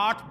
8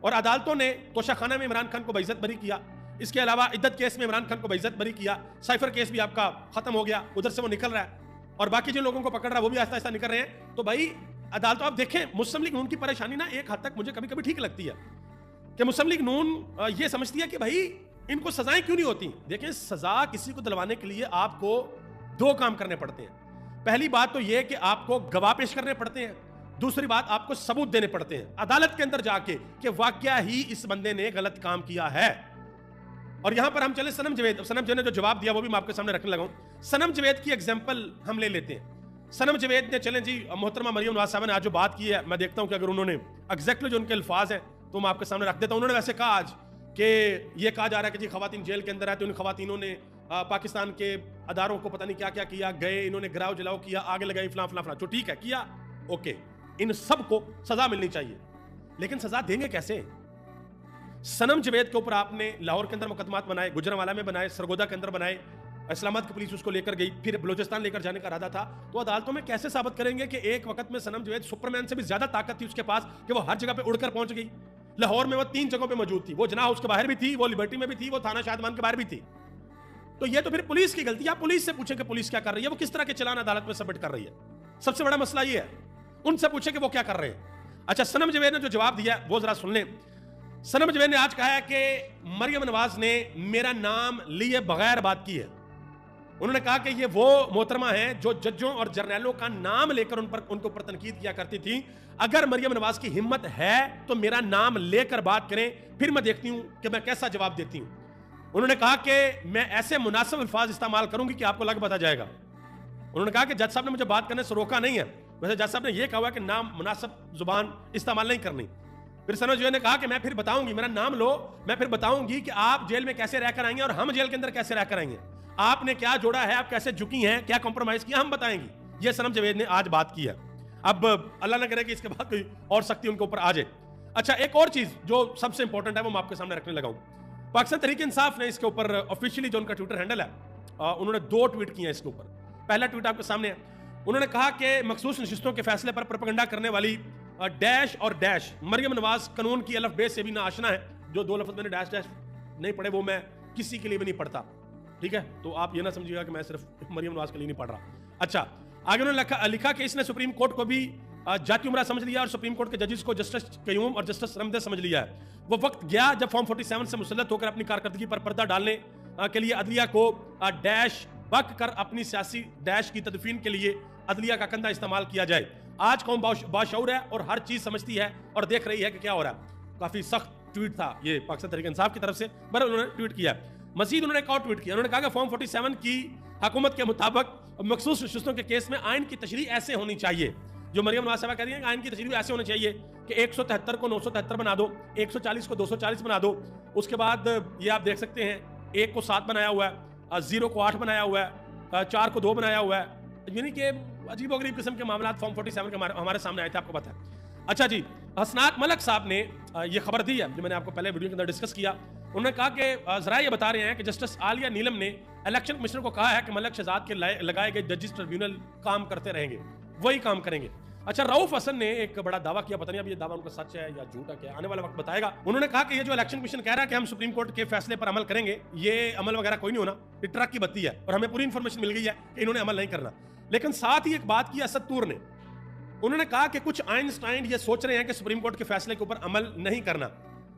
اور عدالتوں نے توشہ خانہ میں عمران خان کو بعزت بری کیا. اس کے علاوہ عدت کیس میں عمران خان کو بعزت بری کیا. سائفر کیس بھی آپ کا ختم ہو گیا، ادھر سے وہ نکل رہا ہے، اور باقی جن لوگوں کو پکڑ رہا ہے وہ بھی آہستہ آہستہ نکل رہے ہیں. تو بھائی عدالتوں آپ دیکھیں، مسلم لیگ نون کی پریشانی نا ایک حد تک مجھے کبھی کبھی ٹھیک لگتی ہے کہ مسلم لیگ نون یہ سمجھتی ہے کہ بھائی ان کو سزائیں کیوں نہیں ہوتی. دیکھیں، سزا کسی کو دلوانے کے لیے آپ کو 2 کام کرنے پڑتے ہیں. پہلی بات تو یہ کہ آپ کو گواہ پیش کرنے پڑتے ہیں، دوسری بات آپ کو ثبوت دینے پڑتے ہیں عدالت کے اندر جا کے کہ واقعہ ہی اس بندے نے غلط کام کیا ہے. اور یہاں پر ہم چلے سنم جاوید. سنم جاوید نے جو جواب دیا وہ بھی میں آپ کے سامنے رکھنے لگا ہوں. سنم جاوید کی ایگزامپل ہم لے لیتے ہیں. سنم جاوید نے چلیں جی محترمہ مریم نواز صاحبہ نے آج جو بات کی ہے، میں دیکھتا ہوں کہ اگر انہوں نے ایگزیکٹلی جو ان کے الفاظ ہیں تو میں آپ کے سامنے رکھ دیتا ہوں. انہوں نے ویسے کہا آج کہ یہ کہا جا رہا ہے کہ جی خواتین جیل کے اندر ہے، تو ان خواتینوں نے پاکستان کے اداروں کو پتہ نہیں کیا کیا کیا، گئے انہوں نے گراؤ جلاؤ کیا، آگ لگائی، فلاں فلاں فلاں. جو ٹھیک ہے کیا، اوکے، ان سب کو سزا ملنی چاہیے، لیکن سزا دیں گے کیسے؟ سنم جاوید کے اوپر آپ نے لاہور کے اندر مقدمات بنائے، گجرانوالہ میں بنائے، سرگودا کے اندر بنائے، اسلام آباد کی پولیس اس کو لے کر گئی، پھر بلوچستان لے کر جانے کا ارادہ تھا. تو عدالتوں میں کیسے ثابت کریں گے کہ ایک وقت میں سنم جاوید سپرمین سے بھی زیادہ طاقت تھی اس کے پاس کہ وہ ہر جگہ پہ اڑ کر پہنچ گئی. لاہور میں وہ 3 جگہوں پہ موجود تھی، وہ جناح ہاؤس کے باہر بھی تھی، وہ لبرٹی میں بھی تھی، وہ تھانہ شادمان کے باہر بھی تھی. تو یہ تو پھر پولیس کی غلطی ہے. آپ پولیس سے پوچھیں کہ پولیس کیا کر رہی ہے، وہ کس طرح کے چلان عدالت میں سبمٹ کر رہی ہے. سب سے بڑا مسئلہ یہ ہے، ان سے پوچھیں کہ وہ کیا کر رہے ہیں. اچھا، سنم جاوید نے جو جواب دیا وہ ذرا سن لیں. سنم جاوید نے آج کہا ہے کہ مریم نواز نے میرا نام لیے بغیر بات کی ہے. انہوں نے کہا کہ یہ وہ محترمہ ہیں جو ججوں اور جرنیلوں کا نام لے کر ان کے اوپر تنقید کیا کرتی تھی. اگر مریم نواز کی ہمت ہے تو میرا نام لے کر بات کریں، پھر میں دیکھتی ہوں کہ میں کیسا جواب دیتی ہوں. انہوں نے کہا کہ میں ایسے مناسب الفاظ استعمال کروں گی کہ آپ کو لگ پتا جائے گا. انہوں نے کہا کہ جج صاحب نے مجھے بات کرنے سے روکا نہیں ہے، ویسے جج صاحب نے یہ کہا کہ نام مناسب زبان استعمال نہیں کرنی. پھر سنم جاوید نے کہا کہ میں پھر بتاؤں گی، میرا نام لو، میں پھر بتاؤں گی کہ آپ جیل میں کیسے رہ کر آئیں گے اور ہم جیل کے اندر کیسے رہ کر آئیں گے. آپ نے کیا جوڑا ہے، آپ کیسے جھکی ہیں، کیا کمپرومائز کیا، ہم بتائیں گی. یہ سنم جاوید نے آج بات کی ہے. اب اللہ نہ کرے کہ اس کے بعد کوئی اور سختی ان کے اوپر آ جائے. اچھا، ایک اور چیز جو سب سے امپورٹنٹ ہے وہ میں آپ کے سامنے رکھنے لگا ہوں. پاکستان تحریک انصاف نے اس کے اوپر آفیشیلی جو ان کا ٹویٹر ہینڈل ہے، انہوں نے 2 ٹویٹ کیے ہیں اس کے اوپر. پہلا ٹویٹ آپ کے سامنے ہے. انہوں نے کہا کہ مخصوص نشستوں کے فیصلے پر پروپیگنڈا کرنے والی ڈیش اور ڈیش مریم نواز قانون کی الف بے سے بھی نہ آشنا ہے. جو 2 لفظ میں نے ڈیش ڈیش نہیں پڑھے وہ میں کسی کے لیے بھی نہیں پڑھتا، ٹھیک ہے؟ تو آپ یہ نہ سمجھیے گا کہ میں صرف مریم نواز کے لیے نہیں پڑھ رہا. اچھا، آگے انہوں نے لکھا کہ اس نے سپریم کورٹ کو بھی جاتی عمرہ سمجھ لیا اور سپریم کورٹ کے ججز کو جسٹس قیوم اور جسٹس رمدے سمجھ لیا ہے. وہ وقت گیا جب فارم 47 سے مسلط ہو کر اپنی کارکردگی پر پردہ ڈالنے کے لیے عدلیہ کو ڈیش بک کر اپنی سیاسی ڈیش کی تدفین کے لیے عدلیہ کا کندھا استعمال کیا جائے. آج قوم باشعور ہے اور ہر چیز سمجھتی ہے اور دیکھ رہی ہے کہ کیا ہو رہا ہے. کافی سخت ٹویٹ تھا یہ پاکستان تحریک انصاف کی طرف سے، پر انہوں نے ٹویٹ کیا. مزید انہوں نے ایک اور ٹویٹ کیا. انہوں نے کہا کہ فارم 47 کی حکومت کے مطابق مخصوص نشستوں کے کیس میں آئین کی تشریح ایسے ہونی چاہیے. جو مریم نواز صاحبہ کہہ رہی ہیں کہ آئین کی تشریح ایسے ہونی چاہیے کہ 173 کو 973 بنا دو، 140 کو 240 بنا دو. اس کے بعد یہ آپ دیکھ سکتے ہیں 1 کو 7 بنایا ہوا ہے، 0 کو 8 بنایا ہوا ہے، 4 کو 2 بنایا ہوا ہے. یعنی کہ عجیب و غریب قسم کے معاملات فارم 47 کے ہمارے سامنے آئے تھے، آپ کو پتہ ہے. اچھا جی، حسنات ملک صاحب نے یہ خبر دی ہے جو میں نے آپ کو پہلے ویڈیو کے اندر ڈسکس کیا. انہوں نے کہا کہ ذرائع یہ بتا رہے ہیں کہ جسٹس عالیہ نیلم نے الیکشن کمشنر کو کہا ہے کہ ملک شہزاد کے لگائے گئے ججز ٹریبیونل کام کرتے رہیں گے، وہی کام کریں گے. اچھا، رؤف حسن نے ایک بڑا دعویٰ کیا، پتہ نہیں اب یہ دعویٰ ان کا سچ ہے یا جھوٹ ہے، کیا آنے والا وقت بتائے گا. انہوں نے کہا کہ یہ جو الیکشن کمیشن کہہ رہا ہے کہ ہم سپریم کورٹ کے فیصلے پر عمل کریں گے، یہ عمل وغیرہ کوئی نہیں ہونا، یہ ٹرک کی بتی ہے اور ہمیں پوری انفارمیشن مل گئی ہے کہ انہوں نے عمل نہیں کرنا. لیکن ساتھ ہی ایک بات کی اسد طور نے، انہوں نے کہا کہ کچھ آئنسٹائن یہ سوچ رہے ہیں کہ سپریم کورٹ کے فیصلے کے اوپر عمل نہیں کرنا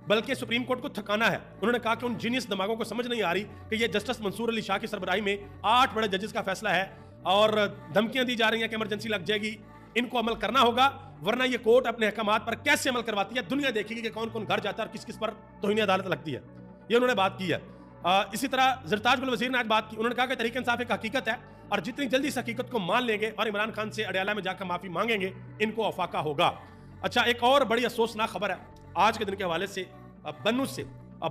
بلکہ سپریم کورٹ کو تھکانا ہے. انہوں نے کہا کہ ان جینیس دماغوں کو سمجھ نہیں آ رہی کہ یہ جسٹس منصور علی شاہ کی سربراہی میں 8 بڑے ججز کا فیصلہ ہے اور دھمکیاں دی جا رہی ہیں کہ ایمرجنسی لگ جائے گی، ان کو عمل کرنا ہوگا ورنہ یہ کورٹ اپنے احکامات پر کیسے عمل کرواتی ہے دنیا دیکھے گی کہ کون کون گھر جاتا ہے اور کس کس پر توہین عدالت لگتی ہے. یہ انہوں نے بات کی ہے. اسی طرح زرتاج گل وزیر نے آج بات کی. انہوں نے کہا کہ تحریک انصاف ایک حقیقت ہے اور جتنی جلدی اس حقیقت کو مان لیں گے اور عمران خان سے اڈیالہ میں جا کر معافی مانگیں گے، ان کو افاقہ ہوگا. اچھا، ایک اور بڑی افسوسناک خبر ہے آج کے دن کے حوالے سے. بنوس سے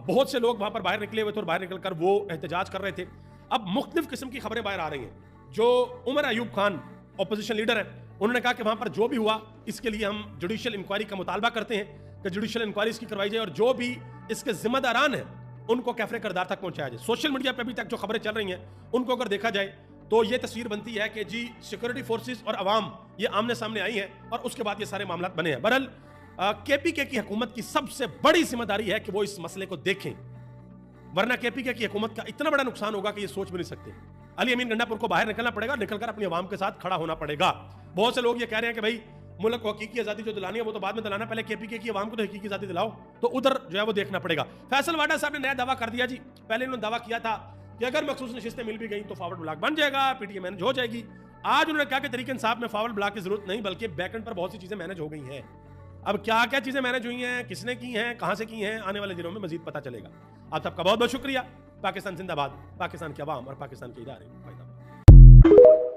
بہت سے لوگ وہاں پر باہر نکلے ہوئے تھے اور باہر نکل کر وہ احتجاج کر رہے تھے. اب مختلف قسم کی خبریں باہر آ رہی ہیں. جو عمر ایوب خان اپوزیشن لیڈر ہیں، انہوں نے کہا کہ وہاں پر جو بھی ہوا اس کے لیے ہم جوڈیشل انکوائری کا مطالبہ کرتے ہیں کہ جوڈیشل انکوائری اس کی کروائی جائے اور جو بھی اس کے ذمہ داران ہیں ان کو کیفرے کردار تک پہنچایا جائے. سوشل میڈیا پہ ابھی تک جو خبریں چل رہی ہیں ان کو اگر دیکھا جائے تو یہ تصویر بنتی ہے کہ جی سیکورٹی فورسز اور عوام یہ آمنے سامنے آئی ہیں اور اس کے بعد یہ سارے معاملات بنے ہیں. بہرحال کے پی کے کی حکومت کی سب سے بڑی ذمہ داری ہے کہ وہ اس مسئلے کو دیکھیں, ورنہ کے پی کے کی حکومت کا اتنا بڑا نقصان ہوگا کہ یہ سوچ بھی نہیں سکتے. علی امین گنڈا پور کو باہر نکلنا پڑے گا, نکل کر اپنی عوام کے ساتھ کھڑا ہونا پڑے گا. بہت سے لوگ یہ کہہ رہے ہیں کہ بھائی ملک کو حقیقی آزادی جو دلانی ہے وہ تو بعد میں دلانا, پہلے کے پی کے کی عوام کو تو حقیقی آزادی دلاؤ, تو ادھر جو ہے وہ دیکھنا پڑے گا. فیصل واڈا صاحب نے نیا دعویٰ کر دیا جی. پہلے انہوں نے دعویٰ کیا تھا کہ اگر مخصوص نشستیں مل بھی گئیں تو فارورڈ بلاک بن جائے گا, پی ٹی اے مینج ہو جائے گی. آج انہوں نے کہا کہ تحریک انصاف میں فارورڈ بلاک کی ضرورت نہیں, بلکہ بیک اینڈ پر بہت سی چیزیں مینج ہو گئی ہیں. اب کیا کیا چیزیں مینج ہوئی ہیں, کس نے کی ہیں, کہاں سے کی ہیں, آنے والے دنوں میں مزید پتہ چلے گا. آپ سب کا بہت بہت شکریہ. پاکستان زندہ باد, پاکستان کی عوام اور پاکستان کے ادارے.